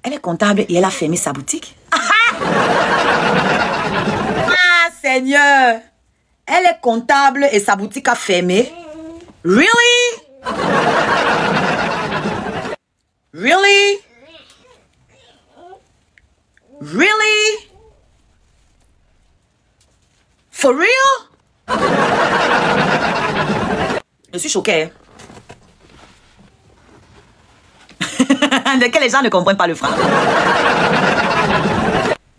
Elle est comptable et elle a fermé sa boutique. Ah, Seigneur! Elle est comptable et sa boutique a fermé. Really? Really? Really? For real? Je suis choquée. De que les gens ne comprennent pas le français.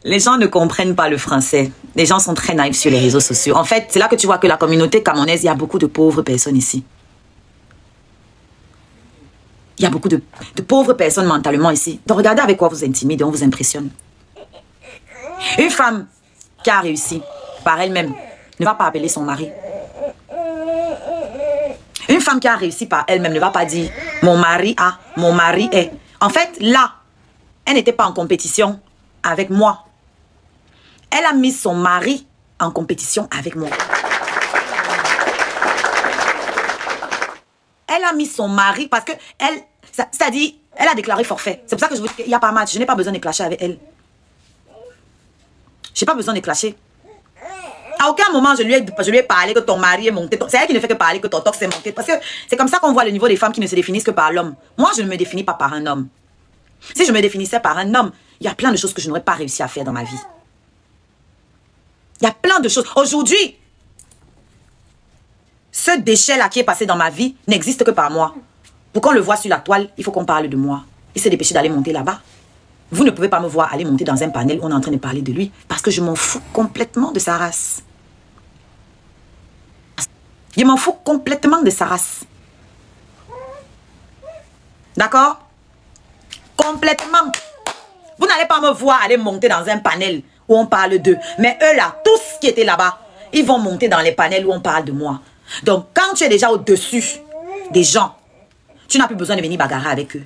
Les gens ne comprennent pas le français. Les gens sont très naïfs sur les réseaux sociaux. En fait, c'est là que tu vois que la communauté camerounaise, il y a beaucoup de pauvres personnes ici. Il y a beaucoup de pauvres personnes mentalement ici. Donc regardez avec quoi vous intimide et on vous impressionne. Une femme qui a réussi par elle-même ne va pas appeler son mari. Une femme qui a réussi par elle-même ne va pas dire « mon mari a, mon mari est ». En fait, là, elle n'était pas en compétition avec moi. Elle a mis son mari en compétition avec moi. Elle a mis son mari parce que elle, c'est-à-dire, elle a déclaré forfait. C'est pour ça que je vous dis qu'il n'y a pas match. Je n'ai pas besoin de clasher avec elle. Je n'ai pas besoin de clasher. À aucun moment, je lui ai parlé que ton mari est monté. C'est elle qui ne fait que parler que ton tox est monté. Parce que c'est comme ça qu'on voit le niveau des femmes qui ne se définissent que par l'homme. Moi, je ne me définis pas par un homme. Si je me définissais par un homme, il y a plein de choses que je n'aurais pas réussi à faire dans ma vie. Il y a plein de choses. Aujourd'hui, ce déchet-là qui est passé dans ma vie n'existe que par moi. Pour qu'on le voit sur la toile, il faut qu'on parle de moi. Il s'est dépêché d'aller monter là-bas. Vous ne pouvez pas me voir aller monter dans un panel où on est en train de parler de lui parce que je m'en fous complètement de sa race. Je m'en fous complètement de sa race. D'accord? Complètement. Vous n'allez pas me voir aller monter dans un panel où on parle d'eux. Mais eux là, tous qui étaient là-bas, ils vont monter dans les panels où on parle de moi. Donc quand tu es déjà au-dessus des gens, tu n'as plus besoin de venir bagarrer avec eux.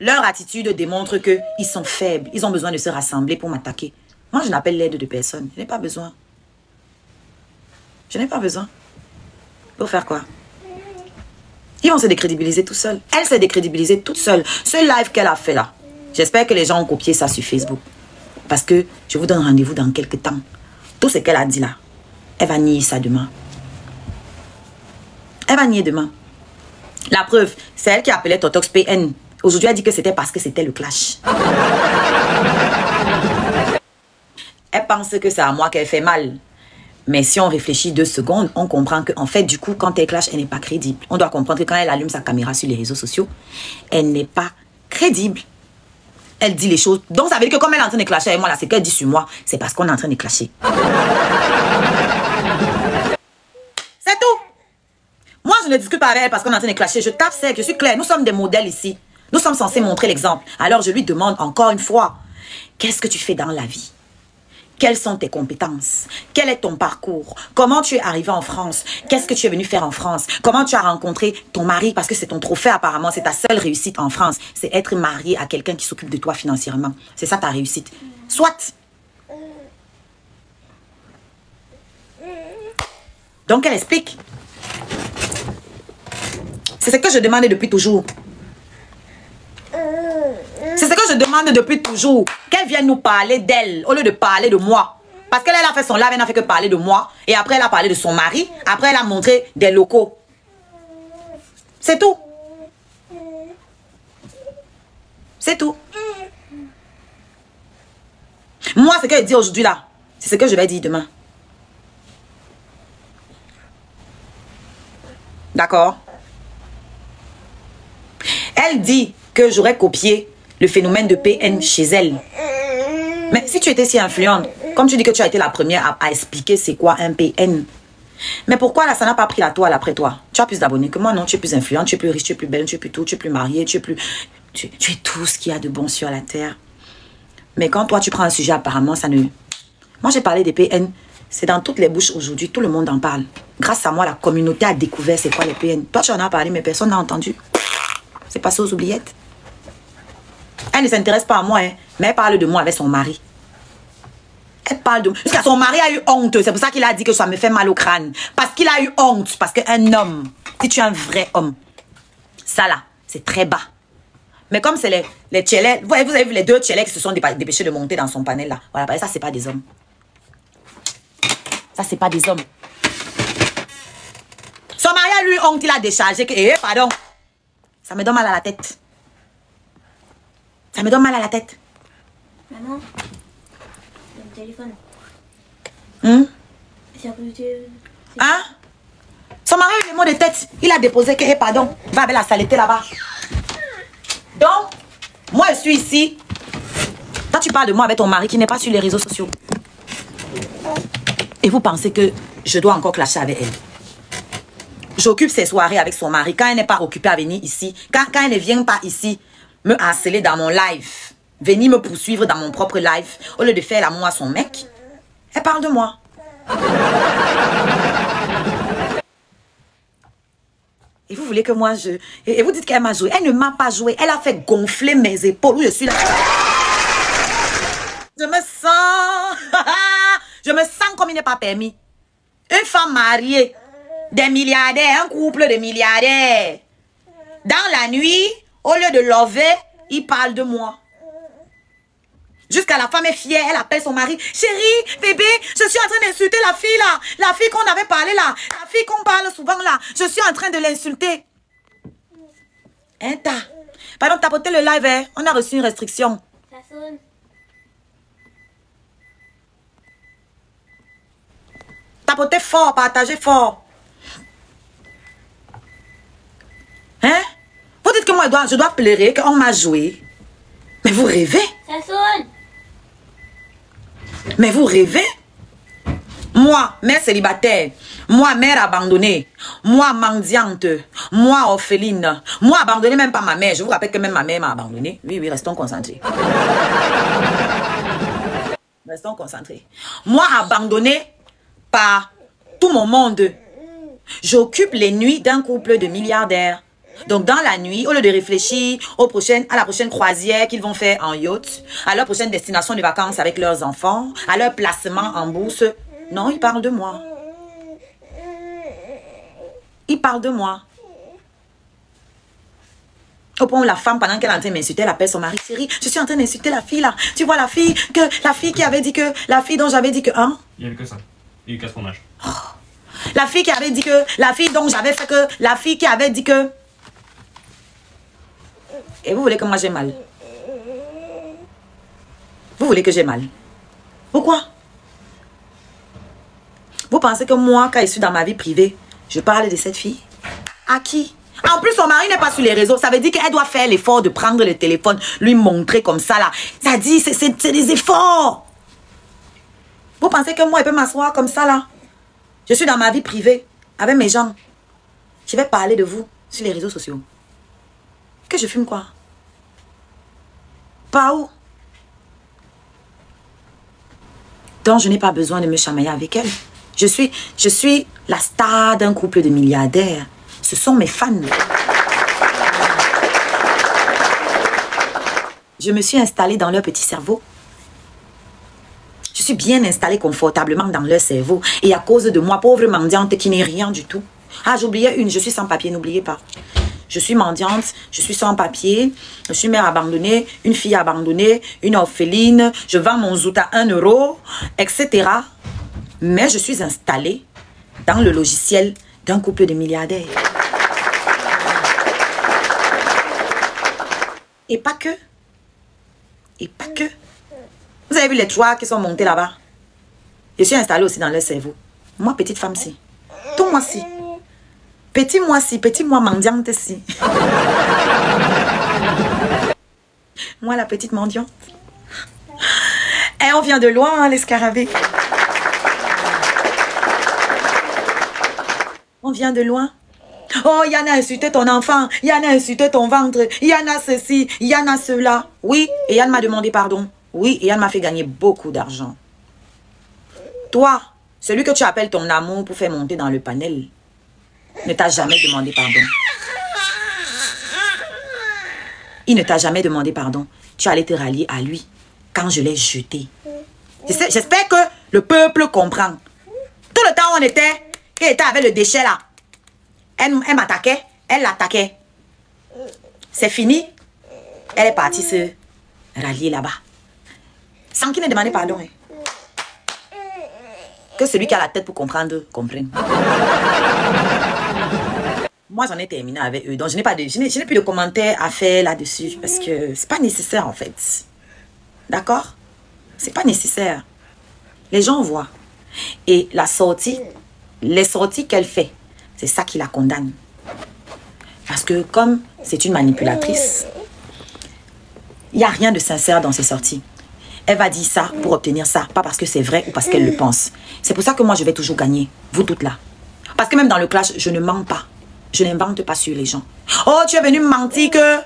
Leur attitude démontre qu'ils sont faibles. Ils ont besoin de se rassembler pour m'attaquer. Moi, je n'appelle l'aide de personne. Je n'ai pas besoin. Je n'ai pas besoin. Pour faire quoi? Ils vont se décrédibiliser tout seuls. Elle s'est décrédibilisée toute seule. Ce live qu'elle a fait là, j'espère que les gens ont copié ça sur Facebook. Parce que je vous donne rendez-vous dans quelques temps. Tout ce qu'elle a dit là, elle va nier ça demain. Elle va nier demain. La preuve, c'est elle qui appelait Totox PN. Aujourd'hui, elle dit que c'était parce que c'était le clash. Elle pense que c'est à moi qu'elle fait mal. Mais si on réfléchit 2 secondes, on comprend qu'en fait, du coup, quand elle clash, elle n'est pas crédible. On doit comprendre que quand elle allume sa caméra sur les réseaux sociaux, elle n'est pas crédible. Elle dit les choses. Donc, ça veut dire que comme elle est en train de clasher avec moi, là, c'est qu'elle dit sur moi, c'est parce qu'on est en train de clasher. C'est tout. Moi, je ne discute pas avec elle parce qu'on est en train de clasher. Je tape sec, je suis claire. Nous sommes des modèles ici. Nous sommes censés montrer l'exemple. Alors, je lui demande encore une fois, qu'est-ce que tu fais dans la vie? Quelles sont tes compétences? Quel est ton parcours? Comment tu es arrivé en France? Qu'est-ce que tu es venu faire en France? Comment tu as rencontré ton mari? Parce que c'est ton trophée apparemment, c'est ta seule réussite en France. C'est être marié à quelqu'un qui s'occupe de toi financièrement. C'est ça ta réussite. Soit. Donc elle explique. C'est ce que je demandais depuis toujours. C'est ce que je demande depuis toujours. Qu'elle vienne nous parler d'elle au lieu de parler de moi. Parce qu'elle a fait son live, elle n'a fait que parler de moi. Et après, elle a parlé de son mari. Après, elle a montré des locaux. C'est tout. C'est tout. Moi, ce qu'elle dit aujourd'hui là, c'est ce que je vais dire demain. D'accord? Elle dit que j'aurais copié le phénomène de PN chez elle. Mais si tu étais si influente, comme tu dis que tu as été la première à expliquer c'est quoi un PN, mais pourquoi là ça n'a pas pris la toile après toi? Tu as plus d'abonnés que moi, non? Tu es plus influente, tu es plus riche, tu es plus belle, tu es plus tout, tu es plus mariée, tu es plus... Tu es tout ce qu'il y a de bon sur la terre. Mais quand toi tu prends un sujet apparemment, ça ne... Moi j'ai parlé des PN, c'est dans toutes les bouches aujourd'hui, tout le monde en parle. Grâce à moi, la communauté a découvert c'est quoi les PN. Toi tu en as parlé, mais personne n'a entendu. C'est passé aux oubliettes. Elle ne s'intéresse pas à moi, hein, mais elle parle de moi avec son mari. Elle parle de moi. Parce que son mari a eu honte. C'est pour ça qu'il a dit que ça me fait mal au crâne. Parce qu'il a eu honte. Parce qu'un homme, si tu es un vrai homme, Ça là, c'est très bas. Mais comme c'est les tchélés, vous avez vu les deux tchélés qui se sont dépêchés de monter dans son panel là. Voilà, ça c'est pas des hommes. Ça c'est pas des hommes. Son mari à lui, il a déchargé que, pardon. Ça me donne mal à la tête. Ça me donne mal à la tête. Maman, le téléphone. Hein? Son mari a eu les mots de tête. Il a déposé que, pardon, va avec la saleté là-bas. Donc, moi je suis ici. Quand tu parles de moi avec ton mari qui n'est pas sur les réseaux sociaux. Et vous pensez que je dois encore clasher avec elle. J'occupe ses soirées avec son mari. Quand elle n'est pas occupée à venir ici, quand elle ne vient pas ici, me harceler dans mon live, venir me poursuivre dans mon propre live, au lieu de faire l'amour à son mec, elle parle de moi. Et vous voulez que moi je... Et vous dites qu'elle m'a joué. Elle ne m'a pas joué. Elle a fait gonfler mes épaules. Je suis là. Je me sens... je me sens comme il n'est pas permis. Une femme mariée, des milliardaires, un couple de milliardaires. Dans la nuit, au lieu de lover, il parle de moi. Jusqu'à la femme est fière, elle appelle son mari. Chérie, bébé, je suis en train d'insulter la fille là. La fille qu'on avait parlé là. La fille qu'on parle souvent là. Je suis en train de l'insulter. Hein, pardon, tapotez le live, hein. On a reçu une restriction. Ça sonne. Tapotez fort, partagez fort. Hein? Vous dites que moi, je dois pleurer, qu'on m'a joué. Mais vous rêvez? Ça sonne. Mais vous rêvez? Moi, mère célibataire, moi, mère abandonnée, moi, mendiante, moi, orpheline, moi, abandonnée même pas ma mère. Je vous rappelle que même ma mère m'a abandonnée. Oui, oui, restons concentrés. Restons concentrés. Moi, abandonnée par tout mon monde. J'occupe les nuits d'un couple de milliardaires. Donc, dans la nuit, au lieu de réfléchir à la prochaine croisière qu'ils vont faire en yacht, à leur prochaine destination de vacances avec leurs enfants, à leur placement en bourse, non, ils parlent de moi. Ils parlent de moi. Au point où la femme, pendant qu'elle est en train de m'insulter, elle appelle son mari. Chérie, je suis en train d'insulter la fille là. Tu vois la fille qui avait dit que, la fille dont j'avais dit que, hein? Il n'y avait que ça. Il y a eu qu'à son âge. Oh. La fille qui avait dit que, la fille dont j'avais fait que, la fille qui avait dit que. Et vous voulez que moi j'ai mal? Vous voulez que j'ai mal? Pourquoi? Vous pensez que moi, quand je suis dans ma vie privée, je parle de cette fille? À qui? En plus, son mari n'est pas sur les réseaux. Ça veut dire qu'elle doit faire l'effort de prendre le téléphone, lui montrer comme ça là. Ça dit, c'est des efforts. Vous pensez que moi, elle peut m'asseoir comme ça là? Je suis dans ma vie privée, avec mes gens. Je vais parler de vous sur les réseaux sociaux. Que je fume quoi? Pas où? Donc, je n'ai pas besoin de me chamailler avec elle. Je suis la star d'un couple de milliardaires. Ce sont mes fans. Je me suis installée dans leur petit cerveau. Je suis bien installée confortablement dans leur cerveau. Et à cause de moi, pauvre mendiante qui n'est rien du tout. Ah, j'oubliais une, je suis sans papier, n'oubliez pas. Je suis mendiante, je suis sans papier, je suis mère abandonnée, une fille abandonnée, une orpheline, je vends mon zout à 1 euro, etc. Mais je suis installée dans le logiciel d'un couple de milliardaires. Et pas que. Et pas que. Vous avez vu les trois qui sont montés là-bas? Je suis installée aussi dans leur cerveau. Moi, petite femme, si. Tout moi, si. Petit moi, si. Petit moi, mendiante, si. Moi, la petite mendiante. Et on vient de loin, hein, les scarabées. On vient de loin. Oh, Yann a insulté ton enfant. Yann a insulté ton ventre. Yann a ceci. Yann a cela. Oui, et Yann m'a demandé pardon. Oui, et Yann m'a fait gagner beaucoup d'argent. Toi, celui que tu appelles ton amour pour faire monter dans le panel, ne t'a jamais demandé pardon. Il ne t'a jamais demandé pardon. Tu allais te rallier à lui quand je l'ai jeté. J'espère que le peuple comprend. Tout le temps où on était, qu'elle était avec le déchet là. Elle m'attaquait, elle l'attaquait. C'est fini. Elle est partie se rallier là-bas. Sans qu'il n'ait demandé pardon. Hein. Que celui qui a la tête pour comprendre, comprenne. Moi, j'en ai terminé avec eux. Donc, je n'ai plus de commentaires à faire là-dessus. Parce que c'est pas nécessaire, en fait. D'accord? C'est pas nécessaire. Les gens voient. Et la sortie, les sorties qu'elle fait, c'est ça qui la condamne. Parce que comme c'est une manipulatrice, il n'y a rien de sincère dans ses sorties. Elle va dire ça pour obtenir ça, pas parce que c'est vrai ou parce qu'elle le pense. C'est pour ça que moi, je vais toujours gagner, vous toutes là. Parce que même dans le clash, je ne mens pas. Je n'invente pas sur les gens. Oh, tu es venu me mentir que...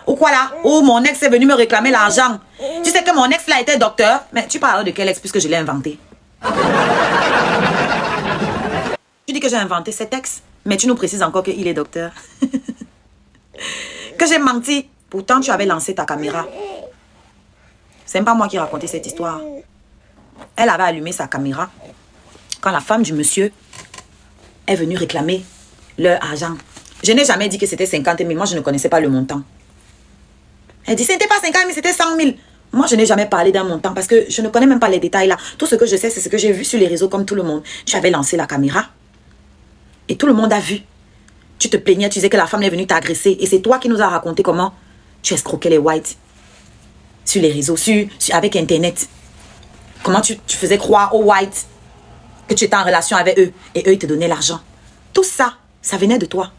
ou quoi là? Oh, mon ex est venu me réclamer l'argent. Tu sais que mon ex là était docteur. Mais tu parles de quel ex puisque je l'ai inventé? Tu dis que j'ai inventé cet ex, mais tu nous précises encore qu'il est docteur. Que j'ai menti. Pourtant, tu avais lancé ta caméra. C'est même pas moi qui racontais cette histoire. Elle avait allumé sa caméra quand la femme du monsieur est venue réclamer leur argent. Je n'ai jamais dit que c'était 50 000. Moi, je ne connaissais pas le montant. Elle dit, ce n'était pas 50 000, c'était 100 000. Moi, je n'ai jamais parlé d'un montant parce que je ne connais même pas les détails là. Tout ce que je sais, c'est ce que j'ai vu sur les réseaux comme tout le monde. Tu avais lancé la caméra et tout le monde a vu. Tu te plaignais, tu disais que la femme est venue t'agresser. Et c'est toi qui nous as raconté comment tu escroquais les whites sur les réseaux, avec Internet. Comment tu faisais croire aux whites que tu étais en relation avec eux et eux, ils te donnaient l'argent. Tout ça, ça venait de toi.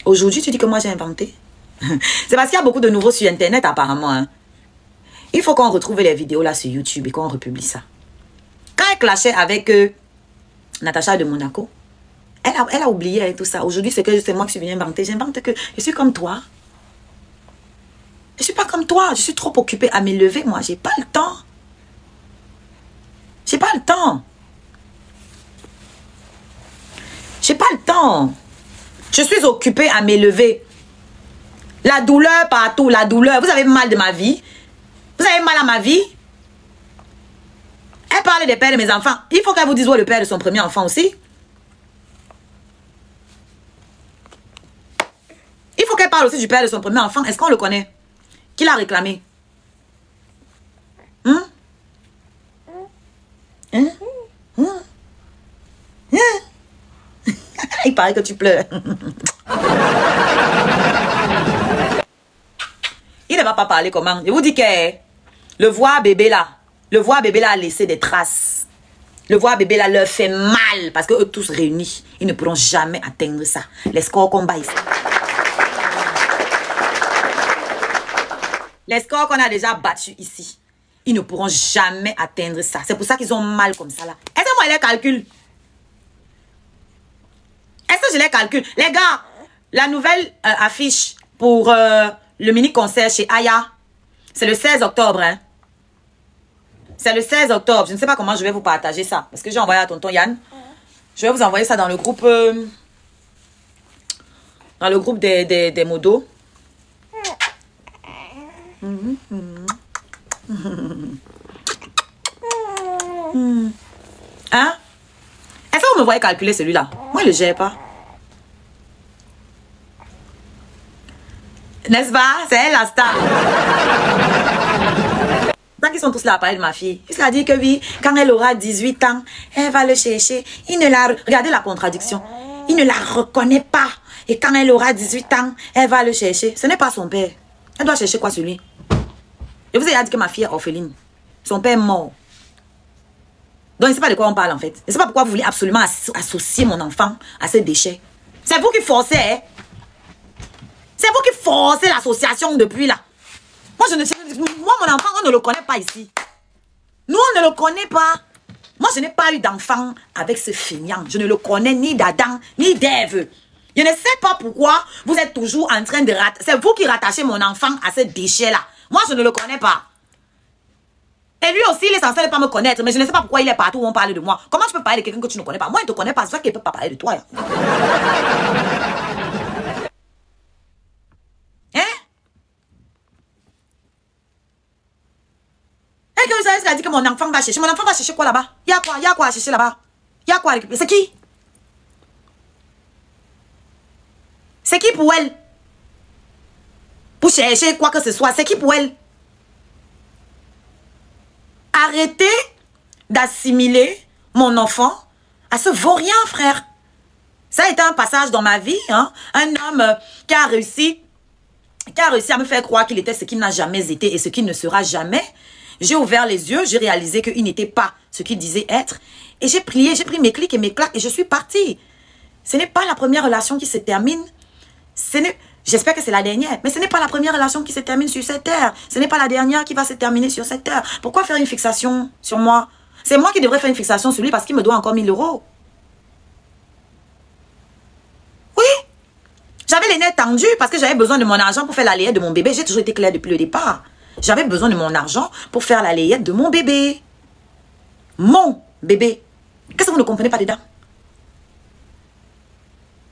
Aujourd'hui, tu dis que moi, j'ai inventé. C'est parce qu'il y a beaucoup de nouveaux sur Internet, apparemment. Hein. Il faut qu'on retrouve les vidéos là sur YouTube et qu'on republie ça. Quand elle clashait avec Natacha de Monaco, elle a oublié hein, tout ça. Aujourd'hui, c'est moi qui suis venue inventer. J'invente que je suis comme toi. Je ne suis pas comme toi. Je suis trop occupée à m'élever, moi. J'ai pas le temps. J'ai pas le temps. J'ai pas le temps. Je suis occupée à m'élever. La douleur partout, la douleur. Vous avez mal de ma vie? Vous avez mal à ma vie? Elle parle des pères de mes enfants. Il faut qu'elle vous dise où est le père de son premier enfant aussi. Il faut qu'elle parle aussi du père de son premier enfant. Est-ce qu'on le connaît? Qui l'a réclamé? Hein? Hein? Hein? Hein? Il paraît que tu pleures. Il ne va pas parler comment? Je vous dis que le voir bébé là a laissé des traces. Le voir bébé là leur fait mal parce que eux tous réunis, ils ne pourront jamais atteindre ça. Les scores qu'on bat ici. Les scores qu'on a déjà battus ici, ils ne pourront jamais atteindre ça. C'est pour ça qu'ils ont mal comme ça là. Est-ce que moi je les calcule? Est-ce que je les calcule? Les gars, la nouvelle affiche pour le mini-concert chez Aya, c'est le 16 octobre. Hein? C'est le 16 octobre. Je ne sais pas comment je vais vous partager ça. Parce que j'ai envoyé à tonton Yann. Je vais vous envoyer ça dans le groupe des modos. Hein? Est-ce que vous me voyez calculer celui-là? Moi, je ne le gère pas. N'est-ce pas? C'est elle la star. Tant qu'ils sont tous là à parler de ma fille. Il a dit que oui, quand elle aura 18 ans, elle va le chercher. Regardez la contradiction. Il ne la reconnaît pas. Et quand elle aura 18 ans, elle va le chercher. Ce n'est pas son père. Elle doit chercher quoi sur lui? Je vous ai dit que ma fille est orpheline. Son père est mort. Donc, je ne sais pas de quoi on parle en fait. Je ne sais pas pourquoi vous voulez absolument associer mon enfant à ces déchets. C'est vous qui forcez, hein? C'est vous qui forcez l'association depuis là. Moi, mon enfant, on ne le connaît pas ici. Nous, on ne le connaît pas. Moi, je n'ai pas eu d'enfant avec ce feignant. Je ne le connais ni d'Adam, ni d'Ève. Je ne sais pas pourquoi vous êtes toujours en train de rattacher. C'est vous qui rattachez mon enfant à ce déchet-là. Moi, je ne le connais pas. Et lui aussi, il est censé ne pas me connaître. Mais je ne sais pas pourquoi il est partout où on parle de moi. Comment tu peux parler de quelqu'un que tu ne connais pas? Moi, il ne te connaît pas. C'est ça qu'il ne peut pas parler de toi. Hein? Et que vous savez ce qu'elle a dit que mon enfant va chercher. Mon enfant va chercher quoi là-bas? Il y a quoi? Il y a quoi à chercher là-bas? Il y a quoi à récupérer? C'est qui? C'est qui pour elle? pour chercher quoi que ce soit. C'est qui pour elle? Arrêtez d'assimiler mon enfant à ce vaurien, frère. Ça a été un passage dans ma vie, hein? Un homme qui a réussi à me faire croire qu'il était ce qu'il n'a jamais été et ce qu'il ne sera jamais. J'ai ouvert les yeux, j'ai réalisé qu'il n'était pas ce qu'il disait être. Et j'ai prié, j'ai pris mes clics et mes claques et je suis partie. Ce n'est pas la première relation qui se termine. J'espère que c'est la dernière. Mais ce n'est pas la première relation qui se termine sur cette terre. Ce n'est pas la dernière qui va se terminer sur cette terre. Pourquoi faire une fixation sur moi? C'est moi qui devrais faire une fixation sur lui parce qu'il me doit encore 1000 €. Oui. J'avais les nerfs tendus parce que j'avais besoin de mon argent pour faire la layette de mon bébé. J'ai toujours été claire depuis le départ. J'avais besoin de mon argent pour faire la layette de mon bébé. Mon bébé. Qu'est-ce que vous ne comprenez pas dedans?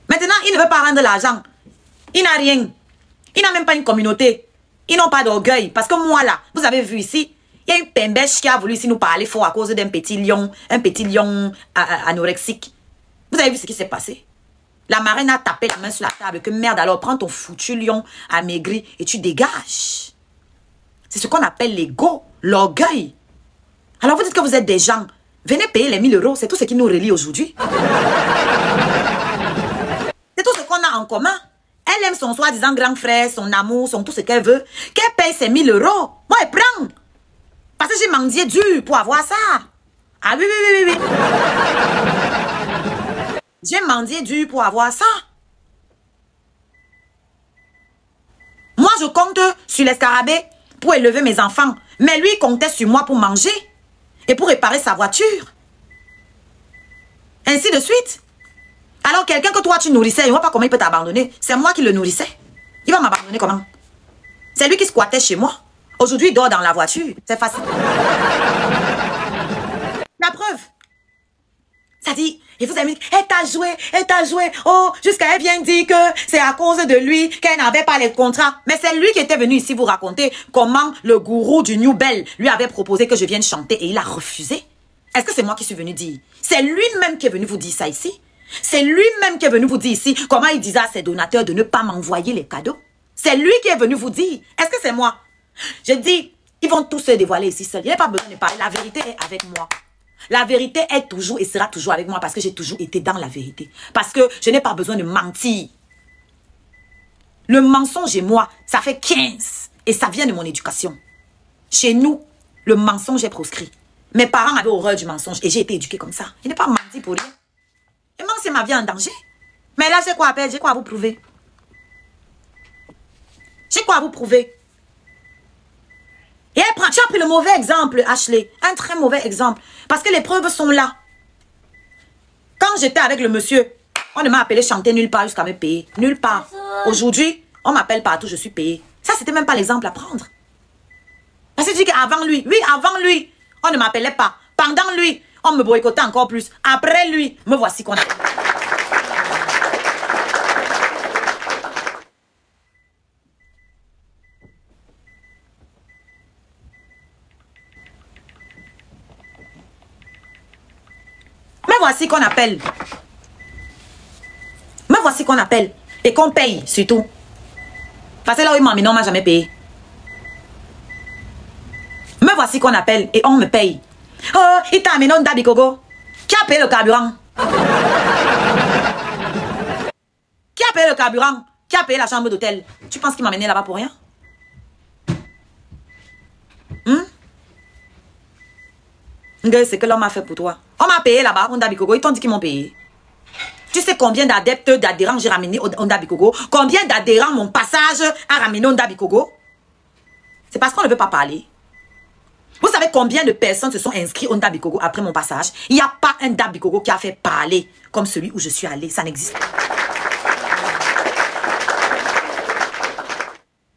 Maintenant, il ne veut pas rendre l'argent. Il n'a rien. Il n'a même pas une communauté. Ils n'ont pas d'orgueil. Parce que moi, là, vous avez vu ici, il y a une pembèche qui a voulu ici nous parler fort à cause d'un petit lion anorexique. Vous avez vu ce qui s'est passé? La marraine a tapé la main sur la table. Que merde, alors prends ton foutu lion amaigri et tu dégages. C'est ce qu'on appelle l'ego, l'orgueil. Alors vous dites que vous êtes des gens. Venez payer les 1000 €. C'est tout ce qui nous relie aujourd'hui. C'est tout ce qu'on a en commun. Elle aime son soi-disant grand frère, son amour, son tout ce qu'elle veut. Qu'elle paye ses 1000 €. Moi, elle prend. Parce que j'ai mendié dur pour avoir ça. Ah oui, oui, oui, oui, oui. J'ai mendié dur pour avoir ça. Moi, je compte sur l'escarabée pour élever mes enfants. Mais lui, il comptait sur moi pour manger et pour réparer sa voiture. Ainsi de suite. Alors, quelqu'un que toi, tu nourrissais, je ne vois pas comment il peut t'abandonner. C'est moi qui le nourrissais. Il va m'abandonner comment? C'est lui qui squattait chez moi. Aujourd'hui, il dort dans la voiture. C'est facile. La preuve. Ça dit, et vous avez dit, elle t'a joué. Oh, jusqu'à elle vient dire que c'est à cause de lui qu'elle n'avait pas les contrats. Mais c'est lui qui était venu ici vous raconter comment le gourou du New Bell lui avait proposé que je vienne chanter et il a refusé. Est-ce que c'est moi qui suis venu dire? C'est lui-même qui est venu vous dire ça ici. C'est lui-même qui est venu vous dire ici comment il disait à ses donateurs de ne pas m'envoyer les cadeaux. C'est lui qui est venu vous dire. Est-ce que c'est moi? Je dis, ils vont tous se dévoiler ici seuls. Il n'y a pas besoin de parler. La vérité est avec moi. La vérité est toujours et sera toujours avec moi parce que j'ai toujours été dans la vérité. Parce que je n'ai pas besoin de mentir. Le mensonge et moi, ça fait 15. Et ça vient de mon éducation. Chez nous, le mensonge est proscrit. Mes parents avaient horreur du mensonge et j'ai été éduquée comme ça. Je n'ai pas menti pour rien. Et moi, c'est ma vie en danger. Mais là, j'ai quoi à perdre? J'ai quoi à vous prouver? J'ai quoi à vous prouver? Et tu as pris le mauvais exemple, Ashley. Un très mauvais exemple. Parce que les preuves sont là. Quand j'étais avec le monsieur, on ne m'a appelé chanter nulle part jusqu'à me payer. Nulle part. Aujourd'hui, on m'appelle partout, je suis payée. Ça, c'était même pas l'exemple à prendre. Parce que je dis qu'avant lui, oui, avant lui, on ne m'appelait pas. Pendant lui, on me boycottait encore plus. Après lui, me voici qu'on a... Me voici qu'on appelle. Me voici qu'on appelle. Et qu'on paye, surtout. Parce que là où il m'a mis, non, on m'a jamais payé. Me voici qu'on appelle et on me paye. Oh, il t'a amené un Dabikogo. Qui a payé le carburant? Qui a payé le carburant? Qui a payé la chambre d'hôtel? Tu penses qu'il m'a amené là-bas pour rien? C'est que l'homme a fait pour toi. On m'a payé là-bas, Onda Bikogo. Ils t'ont dit qu'ils m'ont payé. Tu sais combien d'adeptes, d'adhérents j'ai ramené Onda Bikogo? Combien d'adhérents mon passage a ramené Onda Bikogo? C'est parce qu'on ne veut pas parler. Vous savez combien de personnes se sont inscrites Onda Bikogo après mon passage? Il n'y a pas un Dabikogo qui a fait parler comme celui où je suis allée. Ça n'existe pas.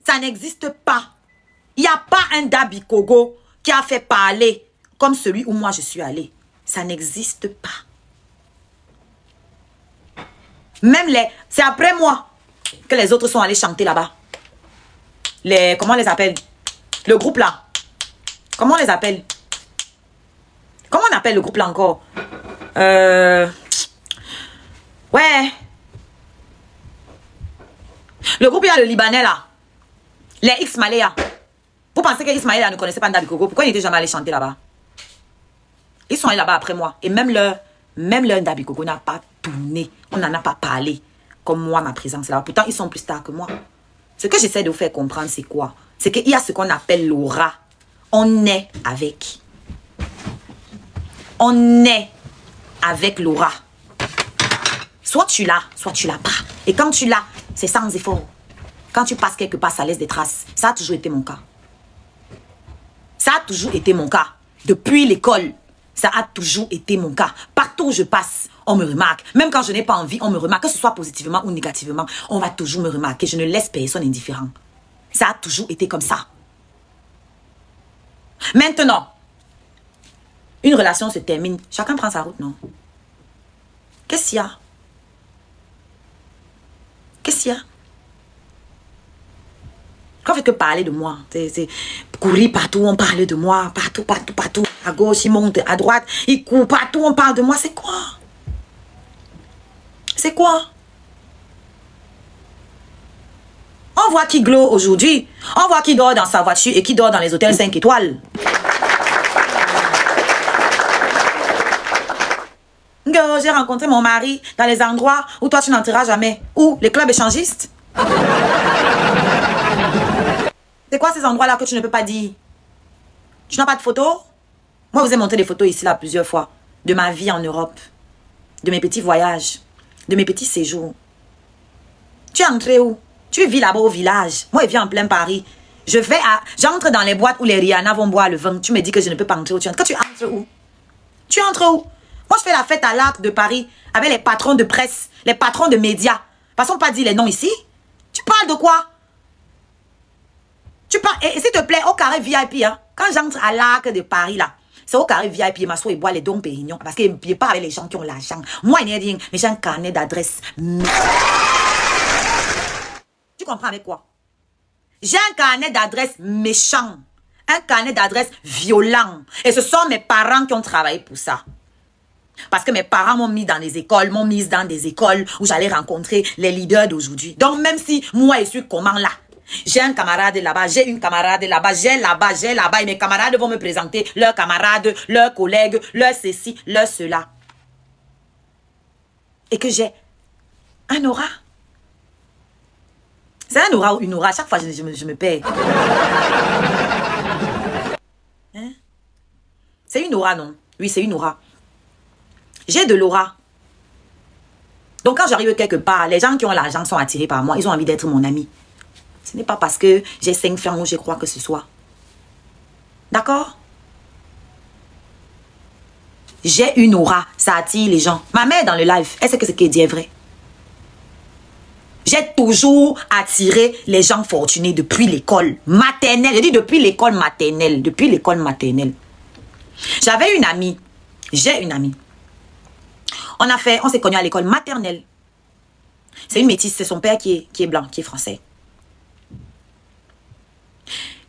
Ça n'existe pas. Il n'y a pas un Dabikogo qui a fait parler comme celui où moi je suis allée. Ça n'existe pas. Même c'est après moi que les autres sont allés chanter là-bas. Comment on les appelle? Le groupe là. Comment on les appelle? Comment on appelle le groupe là encore? Ouais. Le groupe, il y a le Libanais là. Les X Malaya. Vous pensez que X Malaya ne connaissait pas Ndabi Coco? Pourquoi ils n'étaient jamais allés chanter là-bas? Ils sont allés là-bas après moi. Et même leur Ndabi Coco n'a pas tourné. On n'en a pas parlé. Comme moi, ma présence là. Pourtant, ils sont plus tard que moi. Ce que j'essaie de vous faire comprendre, c'est quoi? C'est qu'il y a ce qu'on appelle l'aura. On est avec. On est avec l'aura. Soit tu l'as, soit tu l'as pas. Et quand tu l'as, c'est sans effort. Quand tu passes quelque part, ça laisse des traces. Ça a toujours été mon cas. Ça a toujours été mon cas. Depuis l'école, ça a toujours été mon cas. Partout où je passe, on me remarque. Même quand je n'ai pas envie, on me remarque. Que ce soit positivement ou négativement, on va toujours me remarquer. Je ne laisse personne indifférent. Ça a toujours été comme ça. Maintenant, une relation se termine. Chacun prend sa route, non? Qu'est-ce qu'il y a? Qu'est-ce qu'il y a? Quand on fait que parler de moi, c'est courir partout, on parle de moi, partout, partout, partout. À gauche, il monte, à droite, il court partout, on parle de moi. C'est quoi? C'est quoi? On voit qui glow aujourd'hui. On voit qui dort dans sa voiture et qui dort dans les hôtels 5 étoiles. J'ai rencontré mon mari dans les endroits où toi tu n'entreras jamais. Où? Les clubs échangistes. C'est quoi ces endroits-là que tu ne peux pas dire? Tu n'as pas de photos? Moi, je vous ai montré des photos ici, là, plusieurs fois. De ma vie en Europe. De mes petits voyages. De mes petits séjours. Tu es entré où? Tu vis là-bas au village. Moi, je vis en plein Paris. J'entre dans les boîtes où les Rihanna vont boire le vin. Tu me dis que je ne peux pas entrer où tu entres. Que tu entres où? Tu entres où? Moi, je fais la fête à l'Arc de Paris avec les patrons de presse, les patrons de médias. Passons pas dire les noms ici. Tu parles de quoi? Tu parles, et s'il te plaît, au carré VIP, hein, quand j'entre à l'Arc de Paris, là, c'est au carré VIP, je m'assois et bois les dons Pérignon. Parce que je parle avec les gens qui ont l'argent. Moi, il n'y a rien, mais j'ai un carnet d'adresse. Tu comprends avec quoi? J'ai un carnet d'adresse méchant. Un carnet d'adresse violent. Et ce sont mes parents qui ont travaillé pour ça. Parce que mes parents m'ont mis dans des écoles, m'ont mise dans des écoles où j'allais rencontrer les leaders d'aujourd'hui. Donc, même si moi, je suis comment là, j'ai un camarade là-bas, j'ai une camarade là-bas, j'ai là-bas, et mes camarades vont me présenter leurs camarades, leurs collègues, leurs ceci, leurs cela. Et que j'ai un aura. C'est un aura ou une aura. À chaque fois, je me perds. Hein? C'est une aura, non? Oui, c'est une aura. J'ai de l'aura. Donc, quand j'arrive quelque part, les gens qui ont l'argent sont attirés par moi. Ils ont envie d'être mon ami. Ce n'est pas parce que j'ai 5 francs ou je crois que ce soit. D'accord? J'ai une aura. Ça attire les gens. Ma mère dans le live, elle sait que ce qu'elle dit est vrai. J'ai toujours attiré les gens fortunés depuis l'école maternelle. Je dis depuis l'école maternelle. Depuis l'école maternelle. J'avais une amie. J'ai une amie. On s'est connus à l'école maternelle. C'est une métisse, c'est son père qui est blanc, qui est français.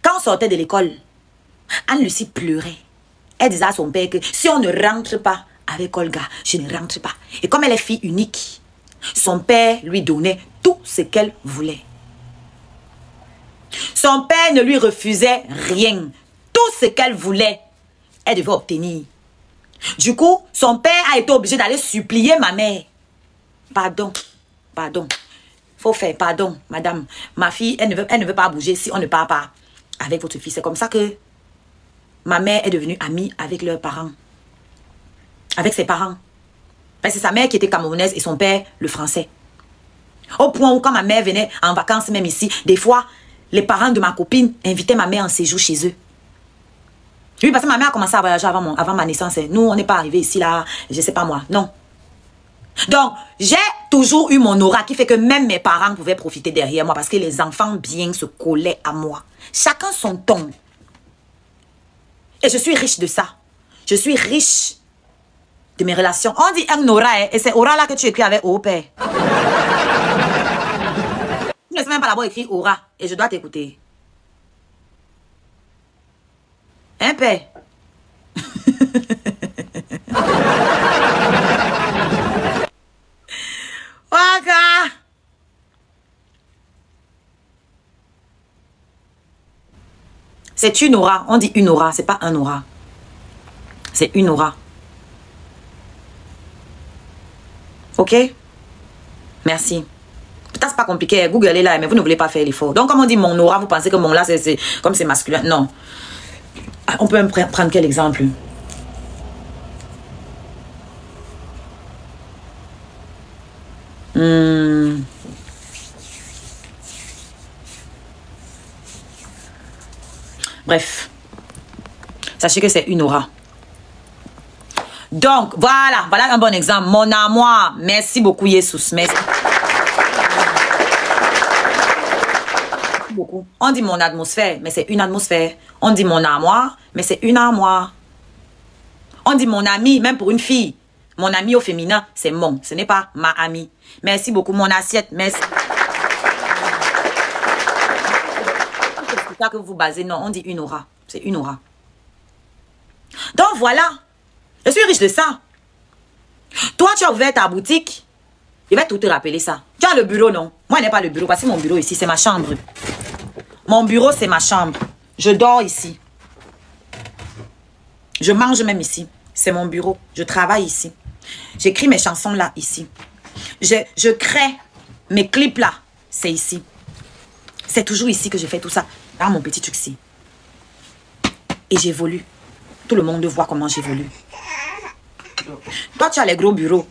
Quand on sortait de l'école, Anne-Lucie pleurait. Elle disait à son père que si on ne rentre pas avec Olga, je ne rentre pas. Et comme elle est fille unique, son père lui donnait tout ce qu'elle voulait. Son père ne lui refusait rien. Tout ce qu'elle voulait, elle devait obtenir. Du coup, son père a été obligé d'aller supplier ma mère. Pardon, pardon. Faut faire pardon, madame. Ma fille, elle ne veut pas bouger si on ne part pas avec votre fille. C'est comme ça que ma mère est devenue amie avec leurs parents. Avec ses parents. C'est sa mère qui était camerounaise et son père, le français. Au point où quand ma mère venait en vacances, même ici, des fois, les parents de ma copine invitaient ma mère en séjour chez eux. Oui, parce que ma mère a commencé à voyager avant ma naissance. Nous, on n'est pas arrivé ici, là, je sais pas moi. Non. Donc, j'ai toujours eu mon aura qui fait que même mes parents pouvaient profiter derrière moi parce que les enfants bien se collaient à moi. Chacun son ton. Et je suis riche de ça. Je suis riche de mes relations. On dit un aura, et c'est aura là que tu écris avec au père. Je ne sais même pas d'abord écrire aura et je dois t'écouter. Hein, père? Waka! C'est une aura. On dit une aura, c'est pas un aura. C'est une aura. Ok? Merci. Putain, c'est pas compliqué. Google est là, mais vous ne voulez pas faire l'effort. Donc, comme on dit mon aura, vous pensez que mon là, c'est comme c'est masculin. Non. On peut même prendre quel exemple? Bref. Sachez que c'est une aura. Donc, voilà un bon exemple. Mon amour. Merci beaucoup, Jesus. Merci. Beaucoup. On dit mon atmosphère, mais c'est une atmosphère. On dit mon armoire, mais c'est une armoire. On dit mon ami, même pour une fille. Mon ami au féminin, c'est mon. Ce n'est pas ma amie. Merci beaucoup. Mon assiette, merci. C'est ça que vous basez. Non, on dit une aura. C'est une aura. Donc voilà. Je suis riche de ça. Toi, tu as ouvert ta boutique. Je vais tout te rappeler ça. Tu as le bureau, non? Moi, je n'ai pas le bureau. Parce que mon bureau ici, c'est ma chambre. Mon bureau, c'est ma chambre. Je dors ici. Je mange même ici. C'est mon bureau. Je travaille ici. J'écris mes chansons là, ici. Je crée mes clips là. C'est ici. C'est toujours ici que je fais tout ça. Dans mon petit truc ici. Et j'évolue. Tout le monde voit comment j'évolue. Toi, tu as les gros bureaux.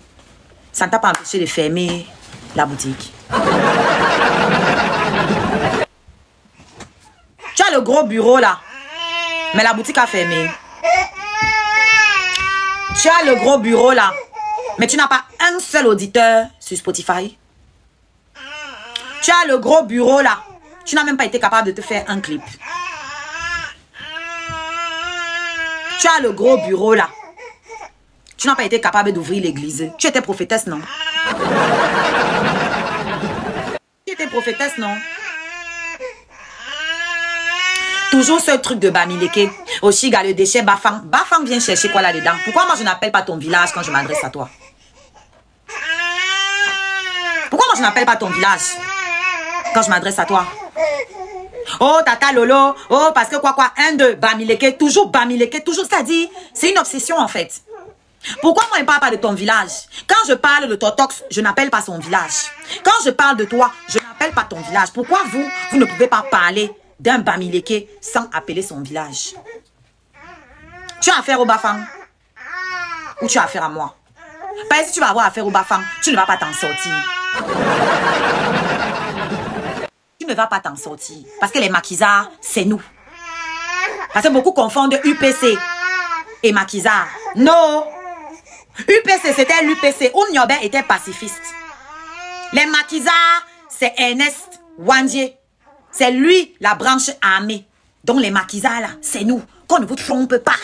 Ça ne t'a pas empêché de fermer la boutique. Tu as le gros bureau là. Mais la boutique a fermé. Tu as le gros bureau là. Mais tu n'as pas un seul auditeur sur Spotify. Tu as le gros bureau là. Tu n'as même pas été capable de te faire un clip. Tu as le gros bureau là. Tu n'as pas été capable d'ouvrir l'église. Tu étais prophétesse, non? Tu étais prophétesse, non? Toujours ce truc de Bamileke. Oshiga, le déchet, Bafang. Bafang vient chercher quoi là-dedans? Pourquoi moi je n'appelle pas ton village quand je m'adresse à toi? Pourquoi moi je n'appelle pas ton village quand je m'adresse à toi? Oh, tata Lolo. Oh, parce que quoi, un, deux, Bamileke. Toujours Bamileke. Toujours, c'est-à-dire, c'est une obsession en fait. Pourquoi moi je ne parle pas de ton village? Quand je parle de Totox, je n'appelle pas son village. Quand je parle de toi, je n'appelle pas ton village. Pourquoi vous ne pouvez pas parler d'un Bamileke sans appeler son village? Tu as affaire au Bafang? Ou tu as affaire à moi? Parce que si tu vas avoir affaire au Bafang, tu ne vas pas t'en sortir. Tu ne vas pas t'en sortir. Parce que les maquisards, c'est nous. Parce que beaucoup confondent UPC et maquisards. Non! UPC, c'était l'UPC. Ounyobe était pacifiste. Les maquisards, c'est Ernest Wandier. C'est lui, la branche armée. Donc les maquisards, là, c'est nous. Qu'on ne vous trompe pas.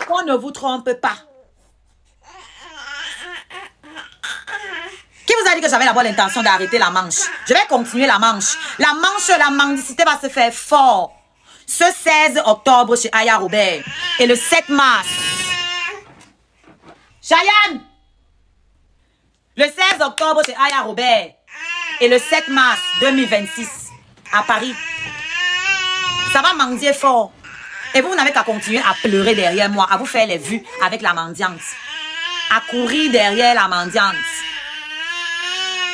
Qu'on ne vous trompe pas. Qui vous a dit que j'avais la bonne intention d'arrêter la manche? Je vais continuer la manche. La manche, la mendicité va se faire fort. Ce 16 octobre chez Aya Robert. Et le 7 mars. Cheyenne! Le 16 octobre chez Aya Robert. Et le 7 mars 2026 à Paris. Ça va mendier fort. Et vous n'avez qu'à continuer à pleurer derrière moi, à vous faire les vues avec la mendiante. À courir derrière la mendiante.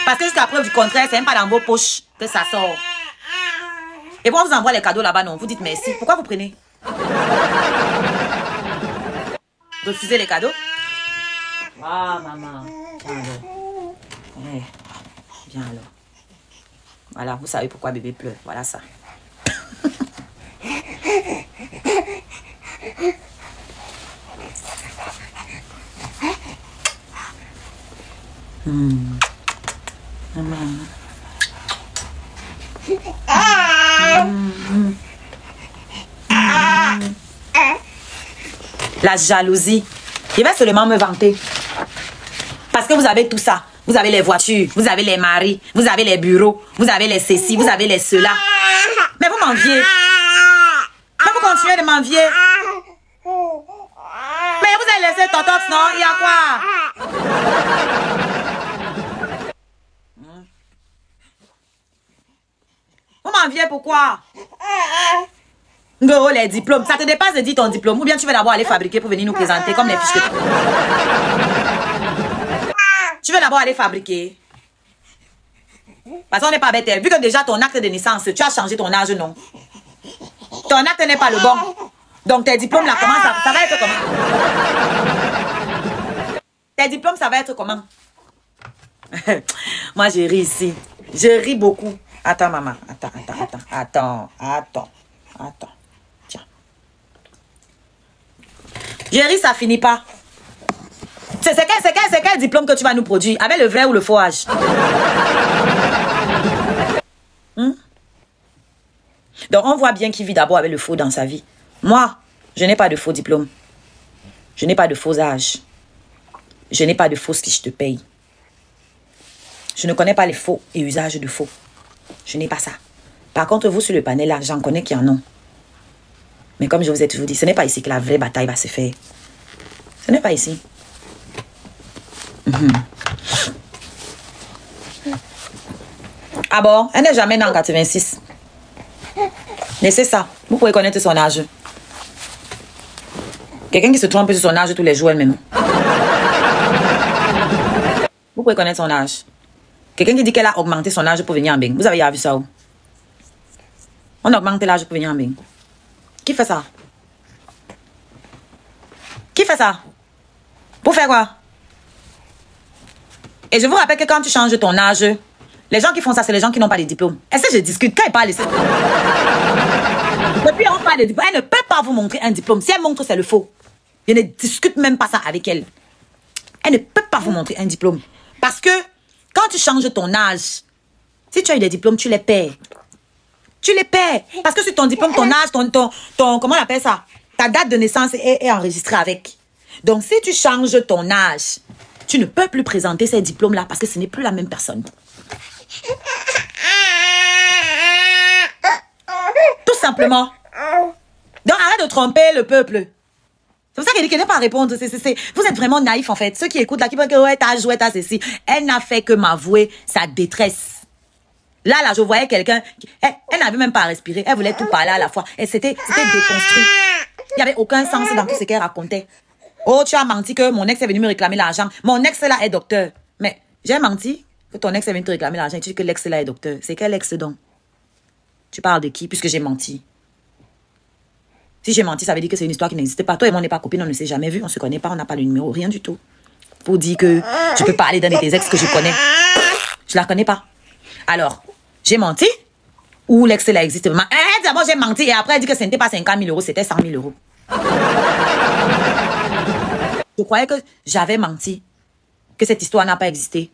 Parce que jusqu'à preuve du contraire, c'est même pas dans vos poches que ça sort. Et puis on vous envoie les cadeaux là-bas, non? Vous dites merci. Pourquoi vous prenez? Refusez les cadeaux? Ah, maman. Viens alors. Eh, viens alors. Voilà, vous savez pourquoi bébé pleure. Voilà ça. La jalousie. Je vais seulement me vanter. Parce que vous avez tout ça. Vous avez les voitures, vous avez les maris, vous avez les bureaux, vous avez les ceci, vous avez les cela. Mais vous m'enviez. Mais vous continuez de m'envier. Mais vous avez laissé Totox, non? Il y a quoi? envié pourquoi? Gros, les diplômes. Ça te dépasse de dire ton diplôme. Ou bien tu veux d'abord aller fabriquer pour venir nous présenter comme les fiches que tu veux d'abord aller fabriquer. Parce qu'on n'est pas bête. Vu que déjà ton acte de naissance, tu as changé ton âge, non? Ton acte n'est pas le bon. Donc tes diplômes là, comment ça va être comment? Tes diplômes, ça va être comment? Moi, je ris ici. Je ris beaucoup. Attends, maman. Attends. Tiens. Je ris, ça finit pas. C'est quel diplôme que tu vas nous produire? Avec le vrai ou le faux âge? Donc, on voit bien qu'il vit d'abord avec le faux dans sa vie. Moi, je n'ai pas de faux diplôme. Je n'ai pas de faux âge. Je n'ai pas de fausses fiches de paye. Je ne connais pas les faux et usages de faux. Je n'ai pas ça. Par contre, vous, sur le panel là, j'en connais qui en ont. Mais comme je vous ai toujours dit, ce n'est pas ici que la vraie bataille va se faire. Ce n'est pas ici. Ah bon, elle n'est jamais née en 86. Mais c'est ça. Vous pouvez connaître son âge. Quelqu'un qui se trompe sur son âge tous les jours elle-même. Vous pouvez connaître son âge. Quelqu'un qui dit qu'elle a augmenté son âge pour venir en Bing. Vous avez vu ça où? On a augmenté l'âge pour venir en Bing. Qui fait ça? Qui fait ça? Pour faire quoi? Et je vous rappelle que quand tu changes ton âge, les gens qui font ça, c'est les gens qui n'ont pas de diplôme. Est-ce que je discute? Quand elle parle, depuis on parle de diplôme, elle ne peut pas vous montrer un diplôme. Si elle montre, c'est le faux. Je ne discute même pas ça avec elle. Elle ne peut pas vous montrer un diplôme. Parce que quand tu changes ton âge, si tu as eu des diplômes, tu les perds. Tu les perds. Parce que sur ton diplôme, ton âge, ton comment on appelle ça? Ta date de naissance est enregistrée avec. Donc, si tu changes ton âge, tu ne peux plus présenter ces diplômes-là parce que ce n'est plus la même personne. Tout simplement. Donc, arrête de tromper le peuple. C'est pour ça qu'elle dit qu'elle n'est pas à répondre. Vous êtes vraiment naïfs, en fait. Ceux qui écoutent là, qui pensent que ouais, t'as joué, t'as ceci. Elle n'a fait que m'avouer sa détresse. Là, je voyais quelqu'un. Elle n'avait même pas à respirer. Elle voulait tout parler à la fois. Et c'était déconstruit. Il n'y avait aucun sens dans tout ce qu'elle racontait. Oh, tu as menti que mon ex est venu me réclamer l'argent. Mon ex là est docteur. Mais j'ai menti que ton ex est venu te réclamer l'argent. Tu dis que l'ex là est docteur. C'est quel ex donc? Tu parles de qui puisque j'ai menti? Si j'ai menti, ça veut dire que c'est une histoire qui n'existait pas. Toi et moi, on n'est pas copines, on ne s'est jamais vu, on ne se connaît pas, on n'a pas le numéro, rien du tout. Pour dire que je peux parler d'un de tes ex que je connais. Je la connais pas. Alors, j'ai menti ou l'ex là existe vraiment? D'abord, j'ai menti et après, elle dit que ce n'était pas 50 000 euros, c'était 100 000 euros. Je croyais que j'avais menti, que cette histoire n'a pas existé.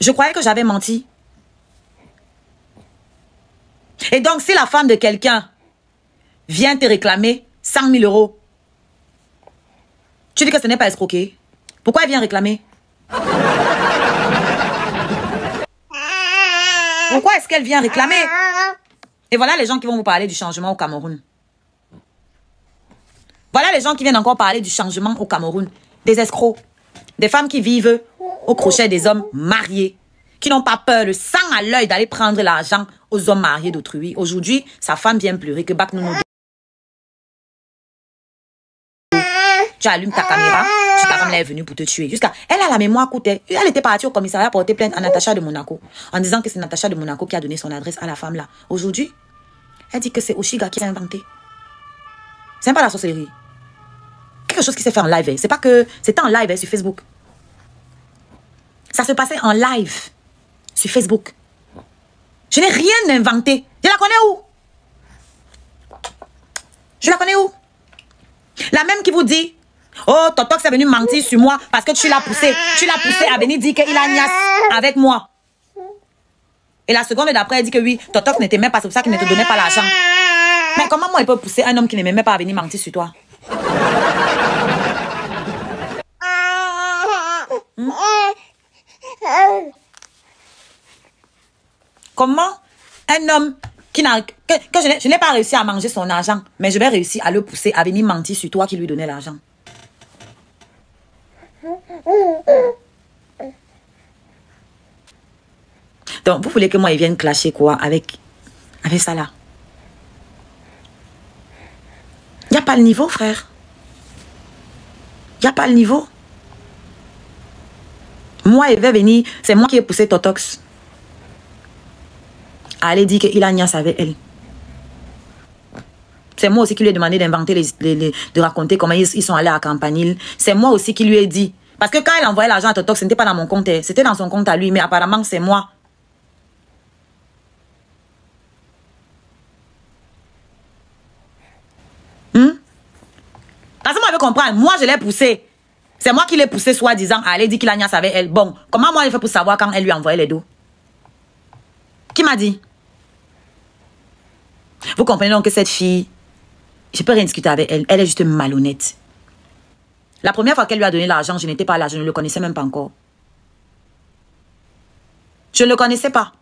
Je croyais que j'avais menti. Et donc, si la femme de quelqu'un vient te réclamer 100 000 euros, tu dis que ce n'est pas escroqué. Pourquoi elle vient réclamer? Pourquoi est-ce qu'elle vient réclamer? Et voilà les gens qui vont vous parler du changement au Cameroun. Voilà les gens qui viennent encore parler du changement au Cameroun. Des escrocs. Des femmes qui vivent au crochet des hommes mariés. Qui n'ont pas peur, le sang à l'œil, d'aller prendre l'argent aux hommes mariés d'autrui. Aujourd'hui, sa femme vient pleurer que Bac Nounou. Tu allumes ta caméra, ta femme est venue pour te tuer. Jusqu'à elle a la mémoire coûtée. Elle était partie au commissariat porter plainte à Natacha de Monaco en disant que c'est Natacha de Monaco qui a donné son adresse à la femme là. Aujourd'hui, elle dit que c'est Oshiga qui s'est inventé. C'est pas la sorcellerie. Quelque chose qui s'est fait en live. C'est pas que c'était en live sur Facebook. Ça se passait en live sur Facebook. Je n'ai rien inventé. Je la connais où? Je la connais où? La même qui vous dit, oh, Totox est venu mentir sur moi parce que tu l'as poussé. Tu l'as poussé à venir dire qu'il a niasse avec moi. Et la seconde d'après, elle dit que oui, Totox n'était même pas, c'est pour ça qu'il ne te donnait pas l'argent. Mais comment moi, il peut pousser un homme qui ne m'aimait pas à venir mentir sur toi? Comment un homme qui n'a que je n'ai pas réussi à manger son argent, mais je vais réussir à le pousser à venir mentir sur toi qui lui donnait l'argent? Donc, vous voulez que moi, ils viennent clasher quoi avec ça là? Il n'y a pas le niveau, frère. Il n'y a pas le niveau. Moi, il va venir, c'est moi qui ai poussé Totox. Allez dire qu'il a niasse avec elle. C'est moi aussi qui lui ai demandé d'inventer, de raconter comment ils sont allés à Campanile. C'est moi aussi qui lui ai dit. Parce que quand elle envoyait l'argent à Totox, ce n'était pas dans mon compte, c'était dans son compte à lui. Mais apparemment, c'est moi. Parce que moi, je veux comprendre. Moi, je l'ai poussé. C'est moi qui l'ai poussé, soi-disant, à aller dire qu'il a niasse avec elle. Bon, comment moi, il fait pour savoir quand elle lui envoyait les dos? Qui m'a dit? Vous comprenez donc que cette fille, je peux rien discuter avec elle. Elle est juste malhonnête. La première fois qu'elle lui a donné l'argent, je n'étais pas là. Je ne le connaissais même pas encore. Je ne le connaissais pas.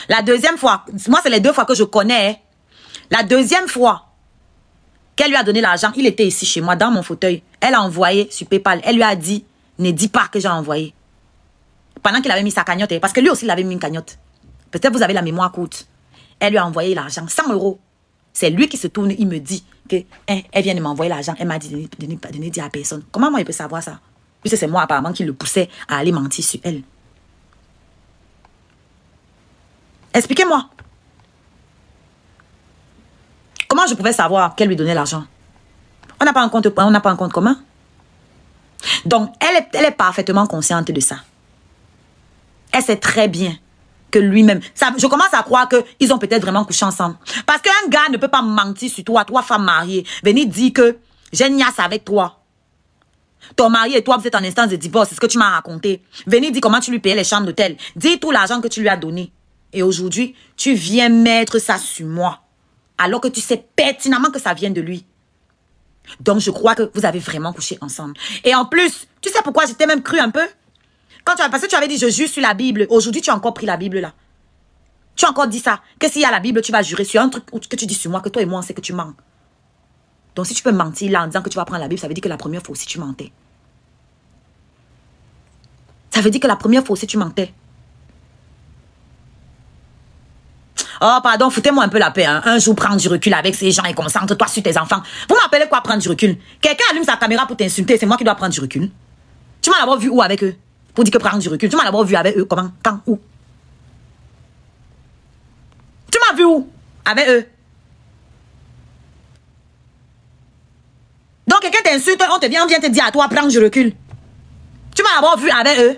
La deuxième fois, moi, c'est les 2 fois que je connais. La deuxième fois qu'elle lui a donné l'argent, il était ici chez moi, dans mon fauteuil. Elle a envoyé sur PayPal. Elle lui a dit, ne dis pas que j'ai envoyé. Pendant qu'il avait mis sa cagnotte, parce que lui aussi, il avait mis une cagnotte. Peut-être vous avez la mémoire courte. Elle lui a envoyé l'argent, 100 €. C'est lui qui se tourne, il me dit que elle vient de m'envoyer l'argent. Elle m'a dit de ne dire à personne. Comment moi, il peut savoir ça? Puisque c'est moi, apparemment, qui le poussait à aller mentir sur elle. Expliquez-moi. Comment je pouvais savoir qu'elle lui donnait l'argent? On n'a pas un compte commun. Donc, elle est parfaitement consciente de ça. Elle sait très bien que lui-même... Je commence à croire qu'ils ont peut-être vraiment couché ensemble. Parce qu'un gars ne peut pas mentir sur toi, trois femmes mariées. Venir dire que j'ai niasse avec toi. Ton mari et toi, vous êtes en instance de divorce. C'est ce que tu m'as raconté. Venir dire comment tu lui payais les chambres d'hôtel. Dis tout l'argent que tu lui as donné. Et aujourd'hui, tu viens mettre ça sur moi. Alors que tu sais pertinemment que ça vient de lui. Donc, je crois que vous avez vraiment couché ensemble. Et en plus, tu sais pourquoi j'étais même cru un peu? Parce que tu avais dit, je jure sur la Bible. Aujourd'hui, tu as encore pris la Bible là. Tu as encore dit ça. Que s'il y a la Bible, tu vas jurer sur un truc que tu dis sur moi, que toi et moi, on sait que tu mens. Donc, si tu peux mentir là en disant que tu vas prendre la Bible, ça veut dire que la première fois aussi, tu mentais. Ça veut dire que la première fois aussi, tu mentais. Oh, pardon, foutez-moi un peu la paix. Hein. Un jour, prendre du recul avec ces gens et concentre-toi sur tes enfants. Vous m'appelez quoi prendre du recul? Quelqu'un allume sa caméra pour t'insulter, c'est moi qui dois prendre du recul. Tu m'as d'abord vu où avec eux? Pour dire que prendre du recul. Tu m'as d'abord vu avec eux comment? Quand? Où? Tu m'as vu où? Avec eux? Donc, quelqu'un t'insulte, on vient te dire à toi, prendre du recul. Tu m'as d'abord vu avec eux?